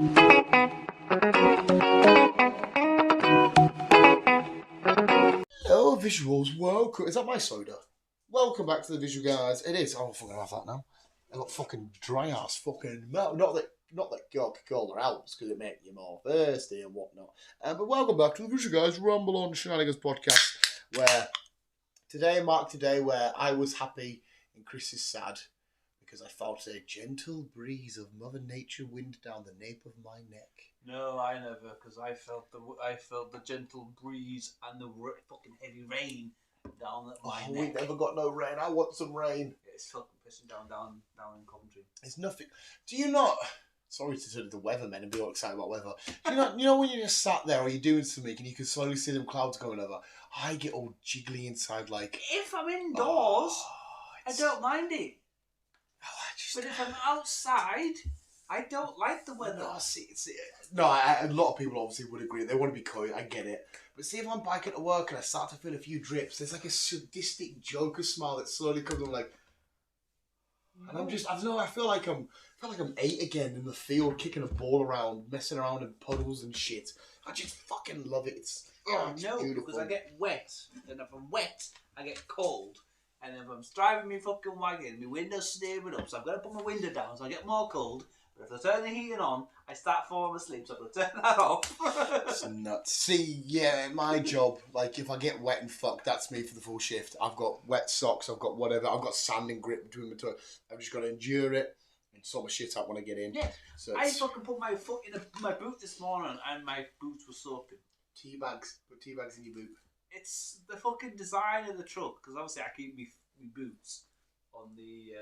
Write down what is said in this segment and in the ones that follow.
Hello, visuals. Welcome. Is that my soda? Welcome back to the visual guys. It is. I'm fucking have that now. I got fucking dry ass fucking mouth. Not that Coca-Cola helps because it makes you more thirsty and whatnot. But welcome back to the visual guys Rumble on Shenanigans podcast, where today marked a day where I was happy and Chris is sad because I felt a gentle breeze of Mother Nature wind down the nape of my neck. No, I never, because I felt the gentle breeze and the fucking heavy rain down at my neck. We never got no rain. I want some rain. It's fucking pissing down in Coventry. It's nothing. Do you not? Sorry to turn to the weathermen and be all excited about weather. Do you know when you're just sat there or you're doing something and you can slowly see them clouds going over? I get all jiggly inside, like. If I'm indoors, I don't mind it. But if I'm outside, I don't like the weather. No, a lot of people obviously would agree. They want to be cold. I get it. But see, if I'm biking to work and I start to feel a few drips, there's like a sadistic Joker smile that slowly comes on, like. And I don't know. I feel like I'm 8 again in the field, kicking a ball around, messing around in puddles and shit. I just fucking love it. It's beautiful. Because I get wet, and if I'm wet, I get cold. And if I'm driving my fucking wagon, my window's snaring up, so I've got to put my window down so I get more cold. But if I turn the heating on, I start falling asleep, so I've got to turn that off. It's nuts. See, yeah, my job, like, if I get wet and fucked, that's me for the full shift. I've got wet socks, I've got whatever, I've got sand and grip between my toes. I've just got to endure it and sort my shit out when I get in. Yeah. So I fucking put my foot in my boot this morning, and my boots were soaking. Tea bags. Put tea bags in your boot. It's the fucking design of the truck, because obviously I keep my boots on the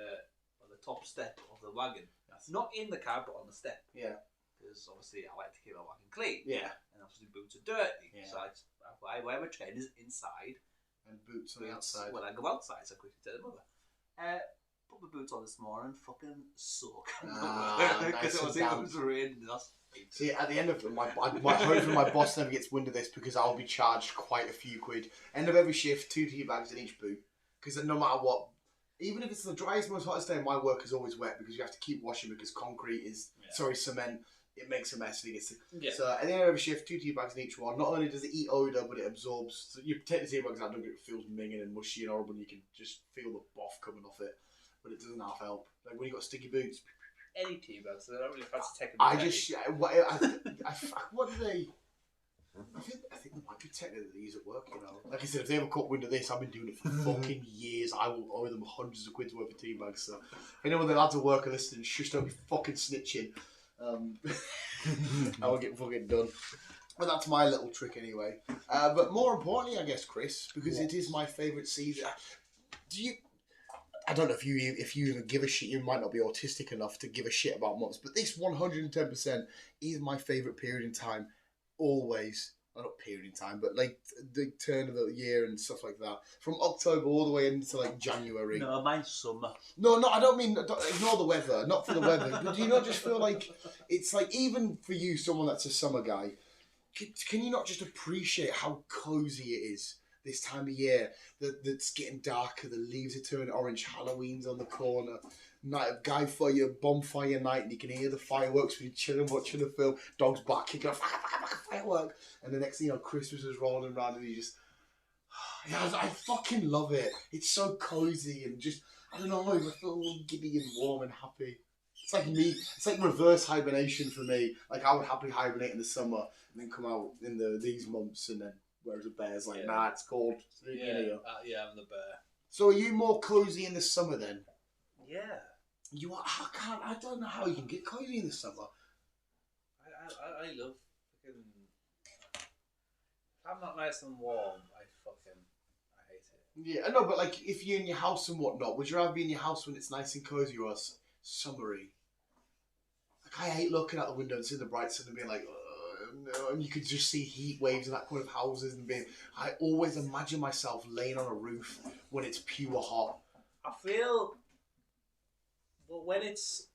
top step of the wagon. Not in the cab, but on the step. Yeah. Because obviously I like to keep my wagon clean. Yeah. And obviously boots are dirty. Yeah. So I wear my trainers inside. And boots on the outside. When I go outside, so I quickly tell them over. Put my boots on this morning, fucking soak. Because Nice it was raining. See, at the end of it, hopefully my boss never gets wind of this because I'll be charged quite a few quid. End of every shift, 2 tea bags in each boot. Because no matter what, even if it's the driest, most hottest day, my work is always wet because you have to keep washing because concrete is, cement, it makes a mess. So at the end of every shift, 2 tea bags in each one. Not only does it eat odour, but it absorbs. So you take the tea bags out, it feels minging and mushy and horrible, and you can just feel the boff coming off it. But it doesn't half help. Like when you got sticky boots. Any tea bags, so I don't really fancy taking What do they? I think there might be technically these at work, you know. Like I said, if they ever caught wind of this, I've been doing it for fucking years. I will owe them hundreds of quid's worth of tea bags. So if anyone that lads at work are listening, shush, don't be fucking snitching. I will get fucking done. But that's my little trick anyway. But more importantly, I guess, Chris, because it is my favourite season. I don't know if you even give a shit. You might not be autistic enough to give a shit about months, but this 110% is my favourite period in time. Always, well, not period in time, but like the turn of the year and stuff like that. From October all the way into like January. No, mine's summer. No, I don't mean, ignore the weather, not for the weather. But do you not just feel like, it's like, even for you, someone that's a summer guy, can you not just appreciate how cosy it is this time of year? That's getting darker, the leaves are turning orange, Halloween's on the corner. Night of bonfire night, and you can hear the fireworks when you're chilling, watching the film. Dogs bark, kicking off, firework. And the next thing you know, Christmas is rolling around, and you just, I fucking love it. It's so cozy and just, I don't know, I feel all giddy and warm and happy. It's like me. It's like reverse hibernation for me. Like I would happily hibernate in the summer and then come out in these months, and then whereas a bear's like, nah, it's cold. Yeah, I'm the bear. So are you more cozy in the summer then? Yeah. You are. I don't know how you can get cozy in the summer. I love fucking. If I'm not nice and warm, I hate it. Yeah, I know, but like if you're in your house and whatnot, would you rather be in your house when it's nice and cozy or summery? Like I hate looking out the window and seeing the bright sun and being like, no, and you could just see heat waves in that kind of houses and being. I always imagine myself laying on a roof when it's pure hot. I feel. Well, when it's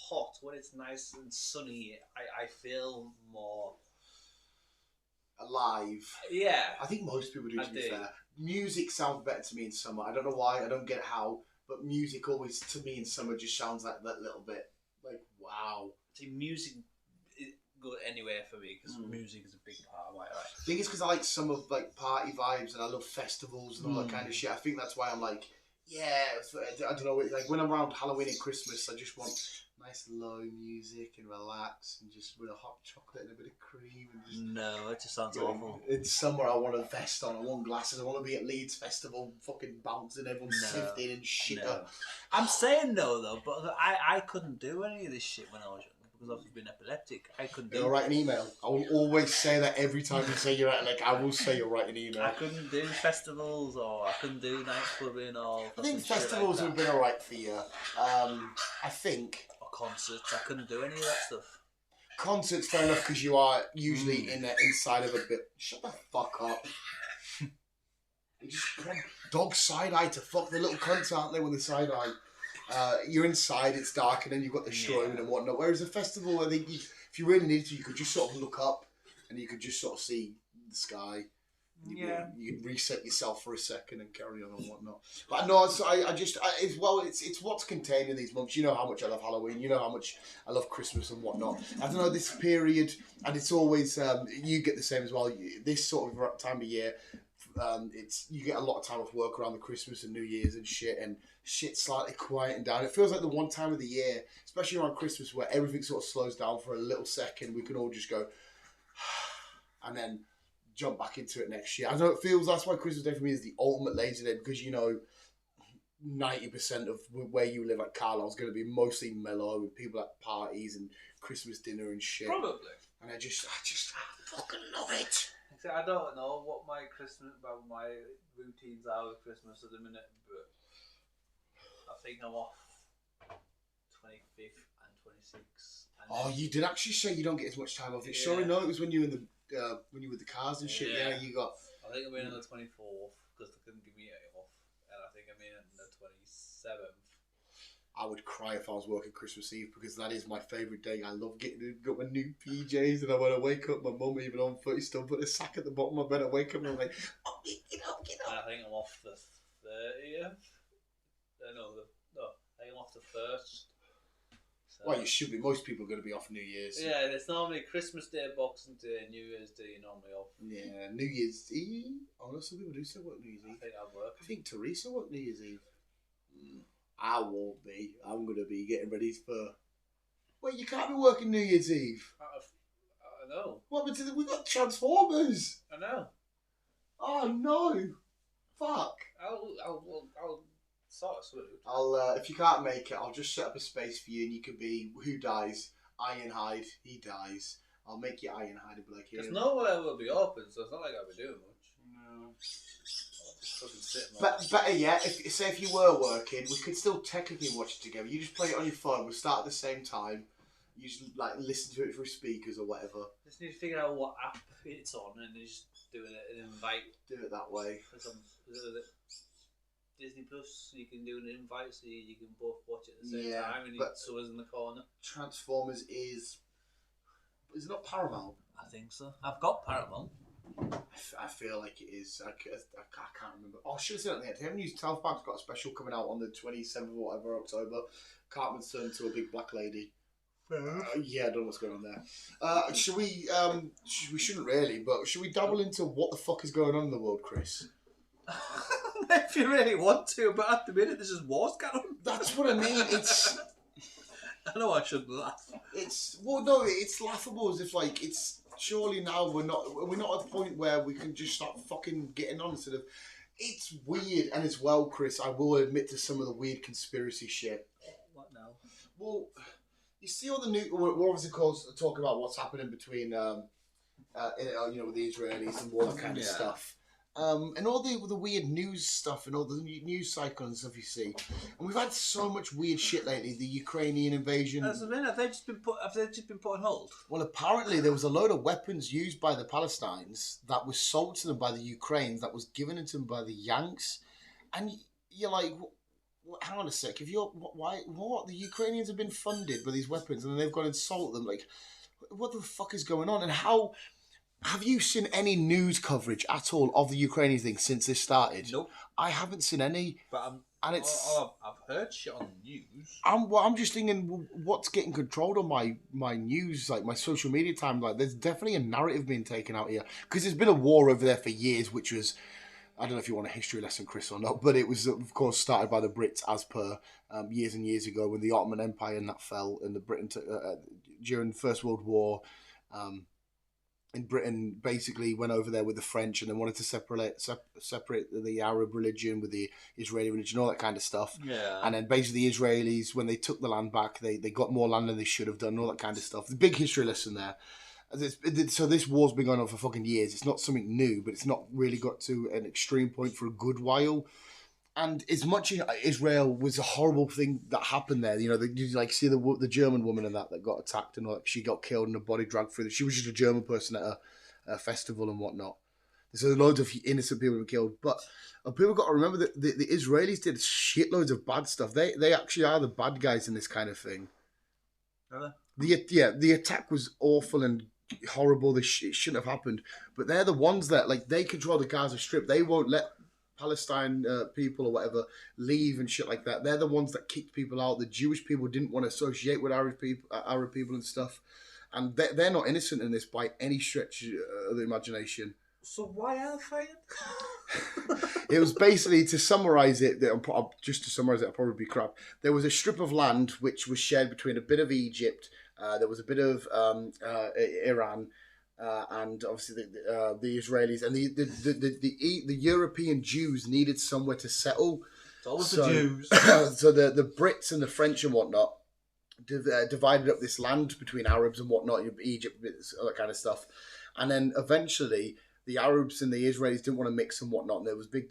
hot, when it's nice and sunny, I feel more alive. Yeah. I think most people do, to be fair. Music sounds better to me in summer. I don't know why, I don't get how, but music always, to me in summer, just sounds like that little bit, like, wow. See, music go anywhere for me because music is a big part of my life. I think it's because I like some of like party vibes and I love festivals and all that kind of shit. I think that's why I'm like, yeah, I don't know, like when I'm around Halloween and Christmas, I just want nice low music and relax and just with a hot chocolate and a bit of cream. And just, no, it just sounds awful. In summer, I want a vest on, I want glasses, I want to be at Leeds Festival, fucking bouncing, everyone's sifting and shit up. I'm saying no though, but I couldn't do any of this shit when I was young. Because I've been epileptic, I couldn't do. You'll write an email. I will always say that every time you say you're at, like, I will say you'll write an email. I couldn't do festivals, or I couldn't do night clubbing, or. I think festivals would have been alright for you. I think. Or concerts, I couldn't do any of that stuff. Concerts, fair enough, because you are usually inside of a bit. Shut the fuck up. You just dog side eye to fuck the little cunts, aren't they, with the side eye? You're inside, it's dark, and then you've got the strobing and whatnot. Whereas a festival, I think if you really needed to, you could just sort of look up and you could just sort of see the sky. You could reset yourself for a second and carry on and whatnot. But no, it's what's contained in these months. You know how much I love Halloween. You know how much I love Christmas and whatnot. I don't know, this period, and it's always, you get the same as well. This sort of time of year, you get a lot of time off work around the Christmas and New Year's and shit, and shit's slightly quieting down. It feels like the one time of the year, especially around Christmas, where everything sort of slows down for a little second. We can all just go and then jump back into it next year. I know it feels, that's why Christmas Day for me is the ultimate lazy day, because 90% of where you live at Carlisle is going to be mostly mellow with people at parties and Christmas dinner and shit. Probably. And I fucking love it. I don't know what my routines are with Christmas at the minute, but I think I'm off 25th and 26th. And you did actually say you don't get as much time off. Sorry, no, it was when you were with the cars and shit. Yeah, you got. I think I'm in on the 24th because they couldn't give me it off, and I think I'm in on the 27th. I would cry if I was working Christmas Eve because that is my favourite day. I love got my new PJs and I want to wake up my mum even on footy still put a sack at the bottom of my bed. I wake up and I'm like, oh, get up. And I think I'm off the 30th. I think I'm off the 1st. So. Well, you should be. Most people are going to be off New Year's. Yeah, it's normally Christmas Day, Boxing Day, New Year's Day normally off. Yeah, New Year's Eve. Oh, no, some people do still work New Year's Eve. I think I work. I think Teresa worked New Year's Eve. I won't be. I'm going to be getting ready for... Wait, you can't be working New Year's Eve. I know. What happened to we've got Transformers. I know. Oh, no. Fuck. I'll sort of sweet. If you can't make it, I'll just set up a space for you and you can be... Who dies? Ironhide. He dies. I'll make you Ironhide and be like... There's nowhere will be open, so it's not like I'll be doing much. No. But better yet, if you were working, we could still technically watch it together. You just play it on your phone. We'll start at the same time. You just like listen to it through speakers or whatever. Just need to figure out what app it's on and just do it and invite. Do it that way. Disney Plus, you can do an invite so you can both watch it at the same time, and someone's in the corner. Transformers is it not Paramount? I think so. I've got Paramount. I feel like it is. I can't remember. Oh, I should have said it there. Haven't you? South Park's got a special coming out on the 27th or whatever October. Cartman's turned into a big black lady. Yeah, I don't know what's going on there. Should we? We shouldn't really, but should we dabble into what the fuck is going on in the world, Chris? If you really want to, but at the minute there's just wars going on. That's what I mean. It's. I know I shouldn't laugh. It's laughable as if like it's. Surely now we're not at a point where we can just start fucking getting on instead of. It's weird, and as well, Chris, I will admit to some of the weird conspiracy shit. What now? Well, you see all the new. We're obviously talking about what's happening between, with the Israelis and all that kind of stuff. And all the weird news stuff and all the news cycle and stuff you see, and we've had so much weird shit lately. The Ukrainian invasion. Have they just been put on hold? Well, apparently there was a load of weapons used by the Palestinians that was sold to them by the Ukrainians that was given to them by the Yanks, and you're like, hang on a sec. If you're the Ukrainians have been funded with these weapons and then they've gone and sold them, like, what the fuck is going on? And how? Have you seen any news coverage at all of the Ukrainian thing since this started? Nope. I haven't seen any. But And it's... I've heard shit on the news. I'm just thinking, what's getting controlled on my news, like my social media time? Like, there's definitely a narrative being taken out here because there's been a war over there for years, which was, I don't know if you want a history lesson, Chris, or not, but it was of course started by the Brits as per years and years ago when the Ottoman Empire and that fell, and the Britain during the First World War. In Britain, basically went over there with the French and then wanted to separate the Arab religion with the Israeli religion, all that kind of stuff. Yeah. And then basically the Israelis, when they took the land back, they got more land than they should have done, all that kind of stuff. The big history lesson there. So this war's been going on for fucking years. It's not something new, but it's not really got to an extreme point for a good while. And as much as Israel was a horrible thing that happened there, you like see the German woman and that got attacked and all that, she got killed and her body dragged through. She was just a German person at a festival and whatnot. So loads of innocent people were killed. But people got to remember that the Israelis did shitloads of bad stuff. They actually are the bad guys in this kind of thing. Are they? The attack was awful and horrible. It shouldn't have happened. But they're the ones that, like, they control the Gaza Strip. They won't let Palestine people or whatever leave and shit like that. They're the ones that kicked people out. The Jewish people didn't want to associate with Arab people and stuff, and they're not innocent in this by any stretch of the imagination. So why are they fighting? It was basically, to summarise it, I'll probably be crap. There was a strip of land which was shared between a bit of Egypt, there was a bit of Iran, and obviously the Israelis, and the European Jews needed somewhere to settle. It's always the Jews. So the Brits and the French and whatnot divided up this land between Arabs and whatnot, Egypt, all that kind of stuff. And then eventually the Arabs and the Israelis didn't want to mix and whatnot, and there was big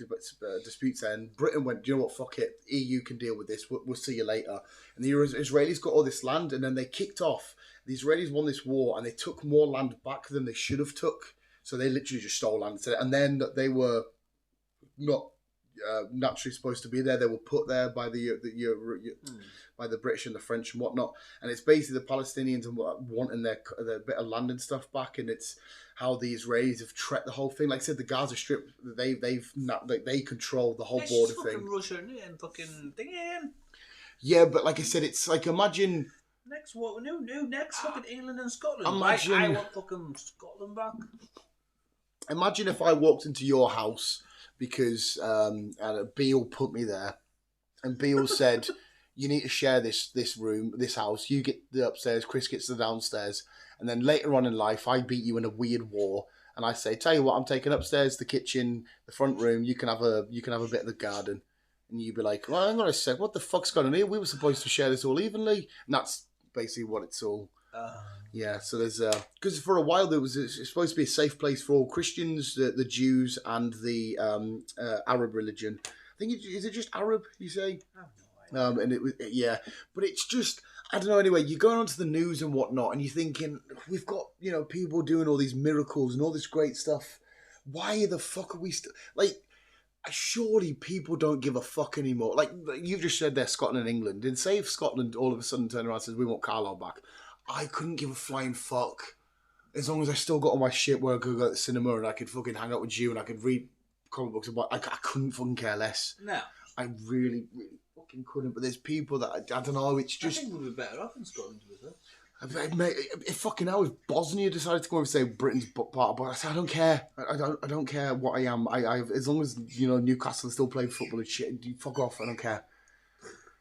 disputes there. And Britain went, do you know what, fuck it, EU can deal with this, we'll see you later. And the Israelis got all this land, and then they kicked off. The Israelis won this war, and they took more land back than they should have took. So they literally just stole land. And then they were not naturally supposed to be there. They were put there by by the British and the French and whatnot. And it's basically the Palestinians wanting their bit of land and stuff back. And it's how the Israelis have treated the whole thing. Like I said, the Gaza Strip, they control the whole border thing. Fucking Russia and fucking thing again. Yeah, but like I said, it's like, imagine. Next what? Next fucking England and Scotland. Imagine, I want fucking Scotland back. Imagine if I walked into your house because Beale put me there, and Beale said, "You need to share this room, this house. You get the upstairs, Chris gets the downstairs." And then later on in life, I beat you in a weird war, and I say, "Tell you what, I'm taking upstairs, the kitchen, the front room. You can have a bit of the garden." And you'd be like, "Well, hang on a sec, what the fuck's going on here? We were supposed to share this all evenly." And that's basically what it's all. Yeah, so there's because for a while it's supposed to be a safe place for all Christians, the Jews, and the Arab religion. I think is it just Arab? You say? I have no idea. And it was but it's just, I don't know. Anyway, you're going onto the news and whatnot, and you're thinking, we've got people doing all these miracles and all this great stuff. Why the fuck are we still like? Surely people don't give a fuck anymore. Like you've just said there, Scotland and England. And say if Scotland all of a sudden turned around and says, we want Carlisle back. I couldn't give a flying fuck. As long as I still got all my shit where I could go to the cinema and I could fucking hang out with you and I could read comic books about, I couldn't fucking care less. No. I really, really fucking couldn't. But there's people that, I don't know, it's just... I think we'd be better off in Scotland with it. Mate, if fucking hell, if Bosnia decided to go and say Britain's part of Bosnia, I said, I don't care. I don't care what I am. I as long as Newcastle still playing football and shit, you fuck off. I don't care.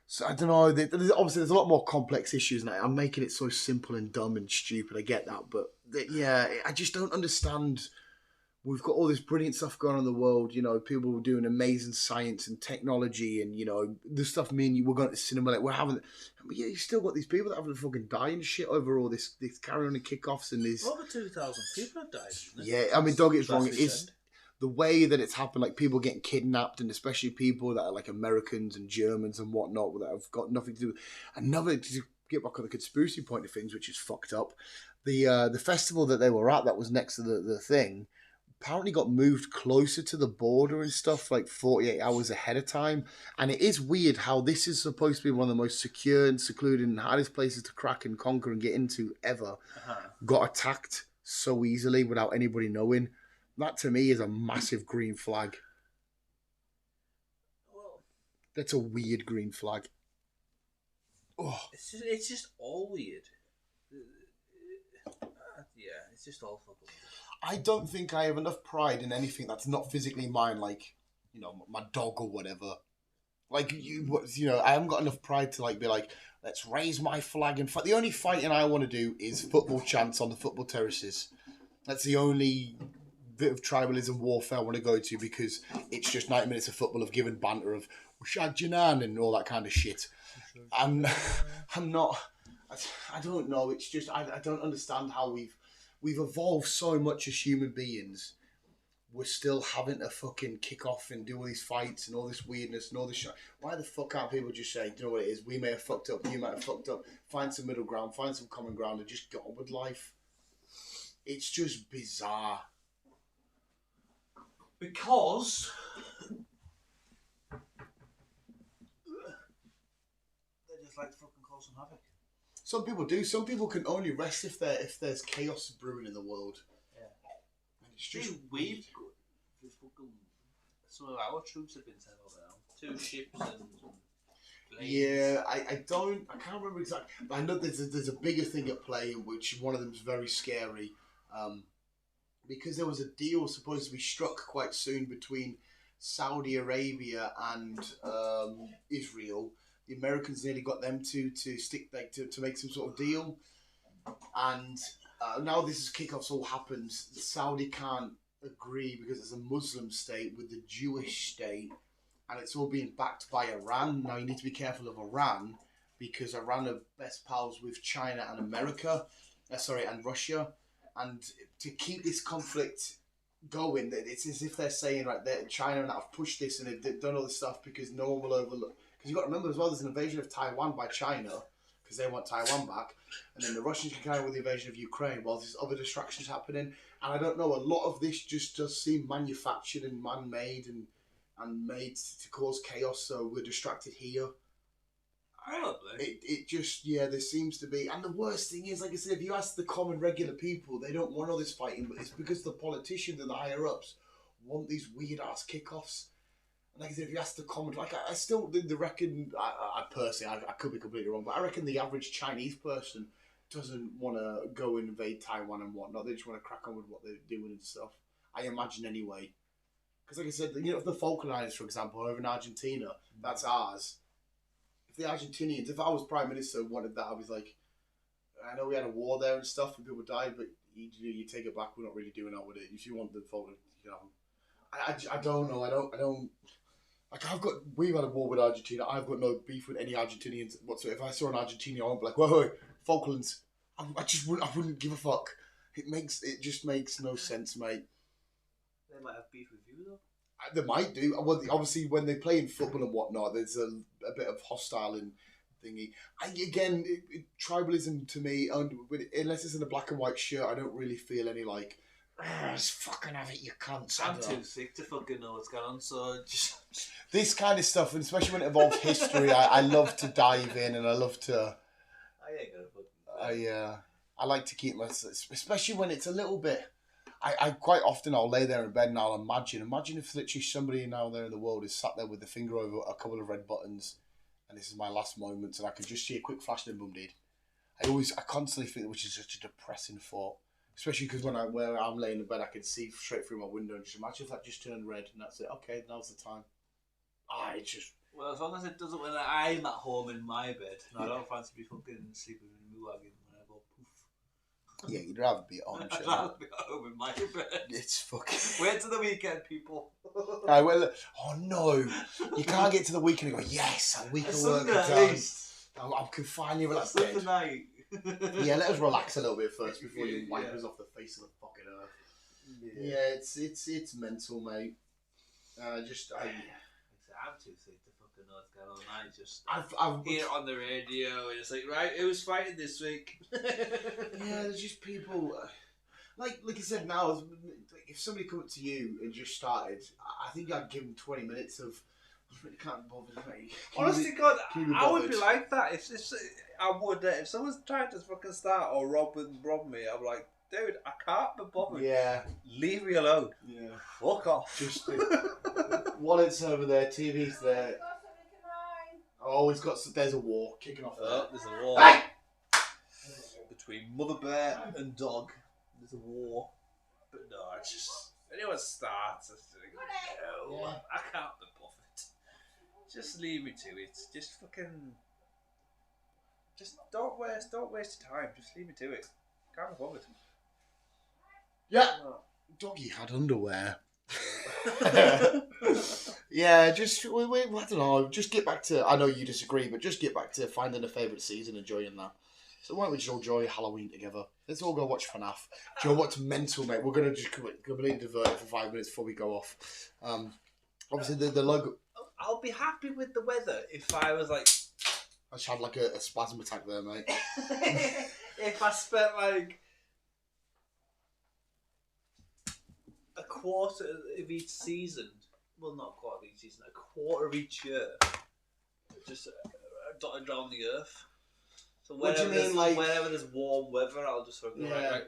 So I don't know. Obviously, there's a lot more complex issues now. I'm making it so simple and dumb and stupid. I get that, but yeah, I just don't understand. We've got all this brilliant stuff going on in the world. People doing amazing science and technology, and the stuff me and you were going to cinema. Like we're having, but yeah, you still got these people that are having to fucking die and shit over all this carry on and kickoffs and this. Over 2,000 people have died. Yeah, I mean, don't get me wrong. It's the way that it's happened. Like people getting kidnapped, and especially people that are like Americans and Germans and whatnot that have got nothing to do. Another to get back on the conspiracy point of things, which is fucked up. The festival that they were at that was next to the thing. Apparently got moved closer to the border and stuff like 48 hours ahead of time. And it is weird how this is supposed to be one of the most secure and secluded and hardest places to crack and conquer and get into ever. Got attacked so easily without anybody knowing. That to me is a massive green flag. Well, That's a weird green flag. Oh. It's just all weird. Yeah, it's just all fucking weird. I don't think I have enough pride in anything that's not physically mine, like, you know, my dog or whatever. Like, you know, I haven't got enough pride to, like, be like, let's raise my flag and fight. The only fighting I want to do is football chants on the football terraces. That's the only bit of tribalism warfare I want to go to, because it's just 90 minutes of football of giving banter of Shag Janan and all that kind of shit. I'm not, I don't know, it's just, I don't understand how we've evolved so much as human beings. We're still having to fucking kick off and do all these fights and all this weirdness and all this shit. Why the fuck can't people just say, you know what it is, we may have fucked up, you might have fucked up, find some middle ground, find some common ground and just get on with life? It's just bizarre. Because they just like to fucking cause some havoc. Some people do. Some people can only rest if there's chaos brewing in the world. Yeah. And it's just we've some of our troops have been sent over now. 2 ships and planes. Yeah, I can't remember exactly. But I know there's a bigger thing at play, which one of them is very scary. Because there was a deal supposed to be struck quite soon between Saudi Arabia and Israel. The Americans nearly got them to stick, like, to make some sort of deal, and now this is kickoffs all happens. Saudi can't agree because it's a Muslim state with the Jewish state, and it's all being backed by Iran. Now you need to be careful of Iran because Iran are best pals with China and America, and Russia, and to keep this conflict going, it's as if they're saying, right, that China and that have pushed this and they've done all this stuff because no one will overlook. Because you've got to remember as well, there's an invasion of Taiwan by China because they want Taiwan back, and then the Russians can carry on with the invasion of Ukraine while there's other distractions happening. And I don't know, a lot of this just does seem manufactured and man-made and made to cause chaos, so we're distracted here. Probably. It just, yeah, there seems to be. And the worst thing is, like I said, if you ask the common regular people, they don't want all this fighting, but it's because the politicians and the higher-ups want these weird-ass kickoffs. And like I said, if you ask the common, like, I still reckon, I personally, I could be completely wrong, but I reckon the average Chinese person doesn't want to go and invade Taiwan and whatnot. They just want to crack on with what they're doing and stuff. I imagine anyway. Because like I said, you know, if the Falkland Islands, for example, over in Argentina, that's ours. If the Argentinians, if I was Prime Minister, wanted that, I was like, I know we had a war there and stuff and people died, but you take it back, we're not really doing that with it. If you want the Falkland, you know. I don't know, I don't. Like, we've had a war with Argentina. I've got no beef with any Argentinians whatsoever. If I saw an Argentinian, I wouldn't be like, wait, Falklands. I wouldn't give a fuck. It just makes no sense, mate. They might have beef with you, though. They might do. Well, obviously, when they play in football and whatnot, there's a bit of hostile and thingy. Again, tribalism to me, unless it's in a black and white shirt, I don't really feel any like, just fucking have it, you cunts. I'm too sick to fucking know what's going on, so just... This kind of stuff, and especially when it involves history, I love to dive in, and I love to... I ain't gonna fucking... I like to keep myself, especially when it's a little bit... I quite often, I'll lay there in bed and I'll imagine if literally somebody now there in the world is sat there with the finger over a couple of red buttons, and this is my last moments, and I can just see a quick flash and boom, dead. I constantly think, which is such a depressing thought. Especially because where I'm laying in bed, I can see straight through my window and just imagine if that just turned red and that's it. Okay, now's the time. It's just... Well, as long as it doesn't when I'm at home in my bed. No, I don't fancy be fucking sleeping in the wagon when I go poof. Yeah, you'd rather be at home. I'd rather be at home in my bed. It's fucking... Wait till the weekend, people. Right, well, oh no. You can't get to the weekend and go, yes, a week of work done. I can finally relax. That's the night. Yeah, let us relax a little bit first before you wipe us off the face of the fucking earth. Yeah, it's mental, mate. I'm too sick to fucking know what's going on. I just hear it on the radio and it's like, right, who's fighting this week? Yeah, there's just people. Like I said, now, if somebody come up to you and just started, I think I'd give them 20 minutes of. I really can't bother, mate. Honestly, God, I would be like that. If someone's trying to fucking start or rob me, I'm like, dude, I can't be bothered. Yeah. Leave me alone. Yeah. Fuck off. Just wallets over there, TV's there. Oh, there's a war kicking off there. There's a war Hey! between mother bear and dog. There's a war. But no, it's just... Anyone starts, I think, no, Yeah. I can't be bothered. Just leave me to it. Just fucking... Just don't waste your time. Just leave me to it. Can't be bothered. Yeah. No. Doggy had underwear. Yeah, just I don't know. Just get back to. I know you disagree, but just get back to finding a favourite season, enjoying that. So why don't we just all enjoy Halloween together? Let's all go watch FNAF. Do you know what's mental, mate? We're gonna just completely divert it for 5 minutes before we go off. Obviously the logo. I'll be happy with the weather if I was like. I just had like a spasm attack there, mate. If I spent like a quarter of each season, well, not a quarter of each season, a quarter of each year, just dotted around the earth. So What do you mean, like whenever there's warm weather, I'll just sort of go right.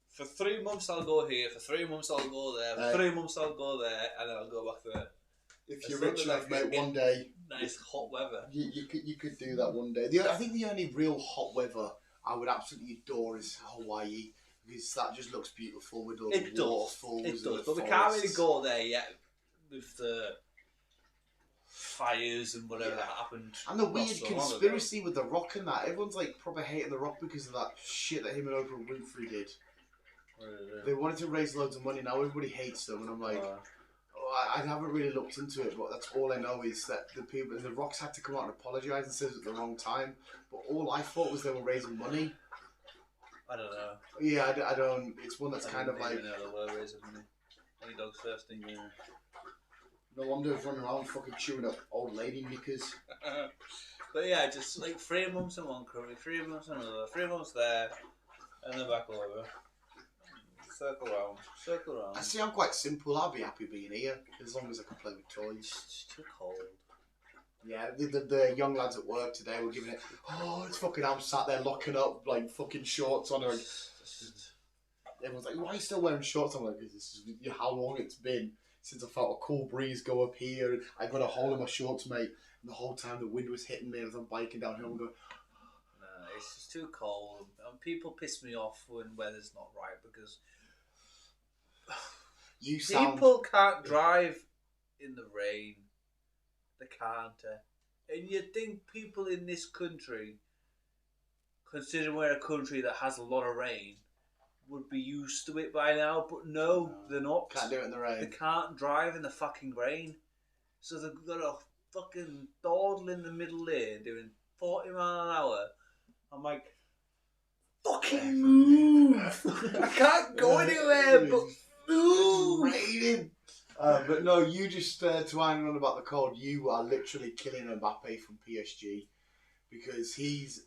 For 3 months I'll go here. For 3 months I'll go there. For 3 months I'll go there, and then I'll go back there. If you're rich enough, mate, one day nice hot weather. You could do that one day. I think the only real hot weather I would absolutely adore is Hawaii, because that just looks beautiful with all the waterfalls. It does, but we can't really go there yet with the fires and whatever that happened. And the weird conspiracy with The Rock and that. Everyone's like proper hating The Rock because of that shit that him and Oprah Winfrey did. They wanted to raise loads of money. Now everybody hates them, and I'm like, I haven't really looked into it, but that's all I know is that the Rocks had to come out and apologise and said it at the wrong time. But all I thought was they were raising money. I don't know. Yeah, I don't. It's one that's kind of like. They were raising money. Any dogs thirsty? Yeah. No wonder it's running around fucking chewing up old lady knickers. But yeah, just like 3 months in one country, 3 months in another, 3 months there, and then back over. Circle round. I see, I'm quite simple. I'll be happy being here as long as I can play with toys. It's too cold. Yeah, the young lads at work today were giving it. Oh, it's fucking. I'm sat there locking up like fucking shorts on. Like, everyone's like, "Why are you still wearing shorts?" I'm like, "This is how long it's been since I felt a cool breeze go up here. And I got a hole in my shorts, mate. And the whole time the wind was hitting me as I'm biking down here. I'm going, no, it's just too cold. And people piss me off when weather's not right because people can't drive in the rain. They can't. And you'd think people in this country, considering we're a country that has a lot of rain, would be used to it by now, but no, they're not. Can't do it in the rain. They can't drive in the fucking rain. So they've got to fucking dawdle in the middle lane doing 40 miles an hour. I'm like, fucking move! I can't go anywhere but move! It's raining. But no, you just, to iron on about the cold, you are literally killing Mbappe from PSG. Because he's,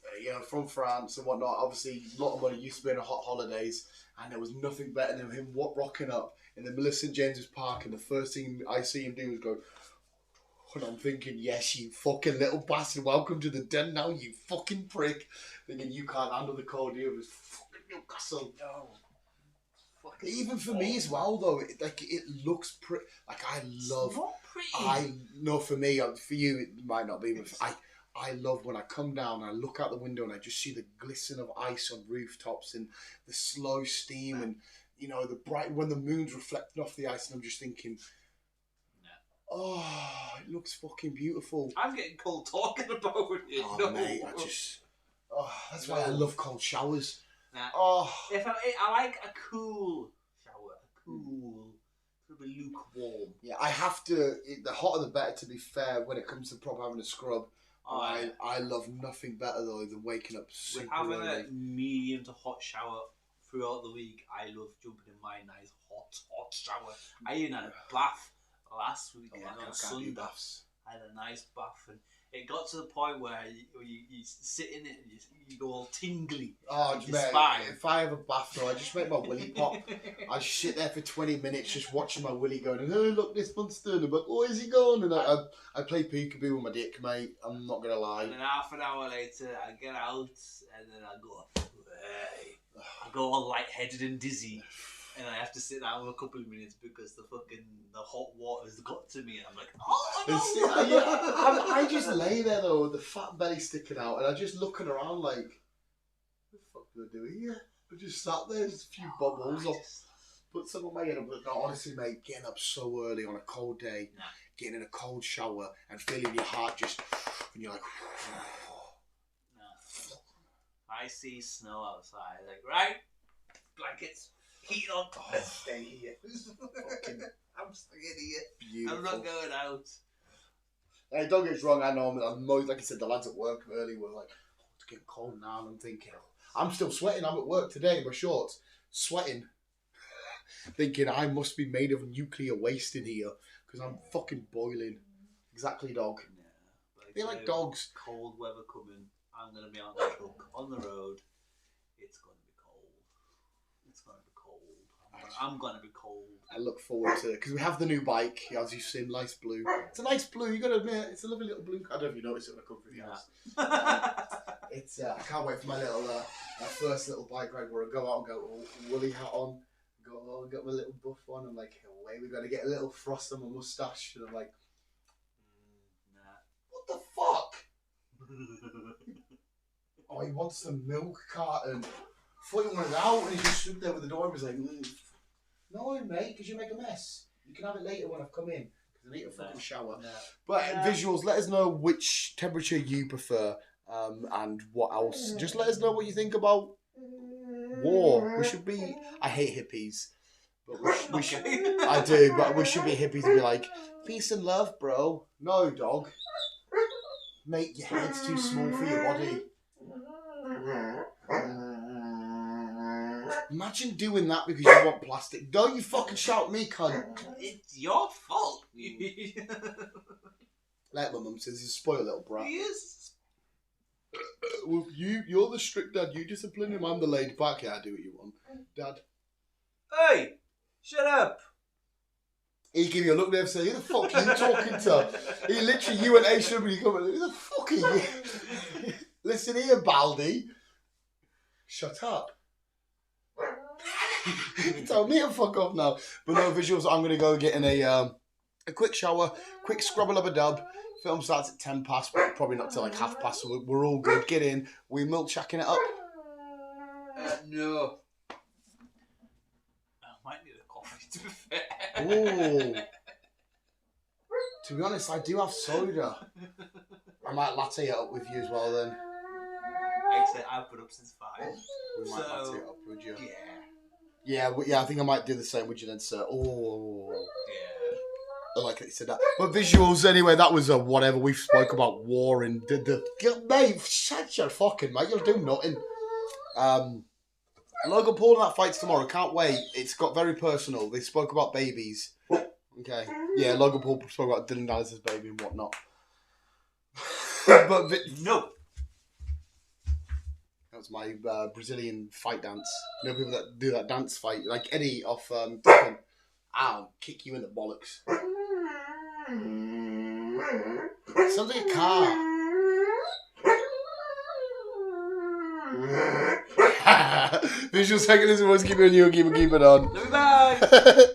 from France and whatnot. Obviously, a lot of money used to be on hot holidays, and there was nothing better than him rocking up in the middle of St James's Park, and the first thing I see him do is go, and I'm thinking, yes, you fucking little bastard, welcome to the den now, you fucking prick. Thinking you can't handle the cold here, it was fucking Newcastle. No. Even for me as well, though, it looks pretty. Like, I love. It's not pretty. For me, for you, it might not be, but I love when I come down and I look out the window and I just see the glisten of ice on rooftops and the slow steam and, the bright, when the moon's reflecting off the ice, and I'm just thinking, oh, it looks fucking beautiful. I'm getting cold talking about it. Oh, mate, that's why I love cold showers. Nah. Oh. I like a cool shower, it'll be lukewarm. Yeah, I have to, the hotter the better, to be fair, when it comes to proper having a scrub. I love nothing better though than waking up super having early. a medium to hot shower throughout the week. I love jumping in my nice hot shower. I even had a bath last week. I can't do baths. I had a nice bath, and it got to the point where you sit in it and you go all tingly. Oh, your spine. If I have a bath though, I just make my willy pop. I sit there for 20 minutes just watching my willy going, and, oh, look, this one's turning. I'm like, oh, is he gone? And I play peekaboo with my dick, mate. I'm not going to lie. And then half an hour later, I get out, and then I go all lightheaded and dizzy. And I have to sit down for a couple of minutes because the hot water's got to me. And I'm like, oh no! I just lay there though with the fat belly sticking out, and I'm just looking around like, what the fuck do I do here? I just sat there, just a few bubbles. I'll put some on my head. But no, honestly, mate, getting up so early on a cold day, getting in a cold shower, and feeling your heart just, and you're like, I see snow outside. Like, right, blankets, heat on. Let's stay here. I'm staying here. Beautiful. I'm not going out. Hey, don't get us wrong. I know, like I said, the lads at work early were like, oh, it's getting cold now. And I'm thinking, I'm still sweating. I'm at work today in my shorts, sweating. Thinking I must be made of nuclear waste in here because I'm fucking boiling. Exactly, dog. Yeah, they like dogs. Cold weather coming. I'm going to be on the truck, on the road. It's going to be cold. It's going to be cold. I'm going to be cold. I look forward to it because we have the new bike, as you've seen, nice blue. It's a nice blue, you got to admit. It's a lovely little blue. I don't know if you noticed it when I come through the house. It's I can't wait for my little my first little bike ride where I go out and go woolly hat on, got my little buff on. I'm like, away, we're going to get a little frost on my moustache. And I'm like, what the fuck? Oh, he wants the milk carton. I thought he wanted it out and he just stood there with the door and was like, no, mate, because you make a mess. You can have it later when I've come in because I need a fucking shower. No. But visuals, let us know which temperature you prefer and what else. Just let us know what you think about war. We should be. I hate hippies. But we should. I do, but we should be hippies and be like, peace and love, bro. No, dog. Mate, your head's too small for your body. Imagine doing that because you want plastic. Don't you fucking shout at me, cunt. It's your fault. Like my mum says, he's a spoiled little brat. He is. Well, you're the strict dad. You discipline him. I'm the laid back. Yeah, I do what you want. Dad. Hey, shut up. He give you a look there and say, who the fuck are you talking to? He literally, you and Aisha, and you come, who the fuck are you? Listen here, Baldy. Shut up. Tell me to fuck off now. But no visuals, I'm going to go get in a quick shower, quick scrubble up a dub. Film starts at 10 past, but probably not till like 30:30, so we're all good. Get in. We milk shacking it up. No. I might need a coffee, to be fair. Ooh. To be honest, I do have soda. I might latte it up with you as well then. Except I've been up since 5. We might latte it up, would you? Yeah. Yeah, I think I might do the same, would you then, sir? Oh. Yeah. I like that you said that. But visuals, anyway, that was a whatever. We spoke about war and mate, shut your fucking mate. You'll do nothing. Logan Paul and that fight's tomorrow. Can't wait. It's got very personal. They spoke about babies. Okay. Yeah, Logan Paul spoke about Dylan Dallas's baby and whatnot. But no. That was my Brazilian fight dance. You know people that do that dance fight, like Eddie off I'll kick you in the bollocks. Sounds like a car. Visual second is always keep it on you, keep it on. Bye.